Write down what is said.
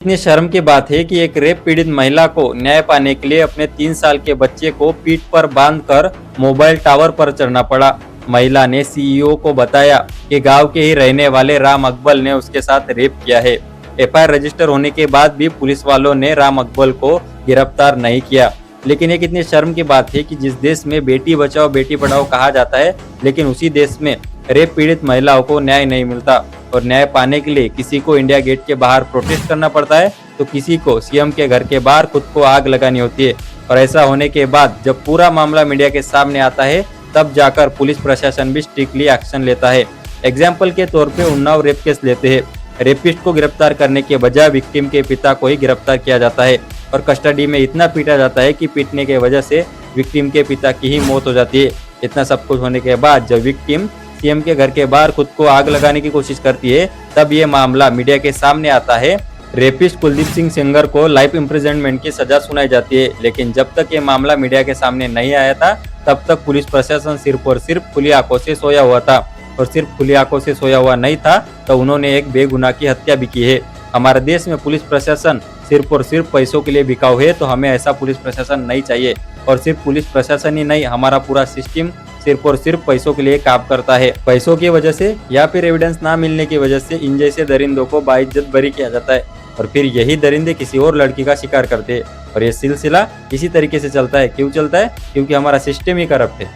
इतनी शर्म की बात है कि एक रेप पीड़ित महिला को न्याय पाने के लिए अपने 3 साल के बच्चे को पीठ पर बांधकर मोबाइल टावर पर चढ़ना पड़ा। महिला ने सीईओ को बताया कि गांव के ही रहने वाले राम अकबल ने उसके साथ रेप किया है। एफआईआर रजिस्टर होने के बाद भी पुलिस वालों ने राम अकबल को गिरफ्तार नहीं किया। लेकिन ये कितनी शर्म की बात है कि जिस देश में बेटी बचाओ बेटी पढ़ाओ कहा जाता है, लेकिन उसी देश में रेप पीड़ित महिलाओं को न्याय नहीं मिलता और न्याय पाने के लिए किसी को इंडिया गेट के बाहर प्रोटेस्ट करना पड़ता है तो किसी को सीएम के घर के बाहर खुद को आग लगानी होती है। और ऐसा होने के बाद जब पूरा मामला मीडिया के सामने आता है तब जाकर पुलिस प्रशासन भी स्ट्रिक्टली एक्शन लेता है। एग्जाम्पल के तौर पे उन्नाव रेप केस लेते हैं। रेपिस्ट को गिरफ्तार करने के बजाय विक्टिम के पिता को ही गिरफ्तार किया जाता है और कस्टडी में इतना पीटा जाता है कि पीटने के वजह से विक्टिम के पिता की ही मौत हो जाती है। इतना सब कुछ होने के बाद जब विक्टिम सीएम के घर के बाहर खुद को आग लगाने की कोशिश करती है तब ये मामला मीडिया के सामने आता है। रेपिस्ट कुलदीप सिंह सेंगर को लाइफ इम्प्रिजनमेंट की सजा सुनाई जाती है, लेकिन जब तक ये मामला मीडिया के सामने नहीं आया था तब तक पुलिस प्रशासन सिर्फ और सिर्फ खुली आंखों से सोया हुआ था। और सिर्फ खुली आंखों से सोया हुआ नहीं था तो उन्होंने एक बेगुनाह की हत्या भी की है। हमारे देश में पुलिस प्रशासन सिर्फ और सिर्फ पैसों के लिए बिकाऊ है, तो हमें ऐसा पुलिस प्रशासन नहीं चाहिए। और सिर्फ पुलिस प्रशासन ही नहीं, हमारा पूरा सिस्टम सिर्फ और सिर्फ पैसों के लिए काम करता है। पैसों की वजह से या फिर एविडेंस ना मिलने की वजह से इन जैसे दरिंदों को बाइज्जत बरी किया जाता है और फिर यही दरिंदे किसी और लड़की का शिकार करते हैं और ये सिलसिला इसी तरीके से चलता है। क्यों चलता है? क्योंकि हमारा सिस्टम ही करप्ट है।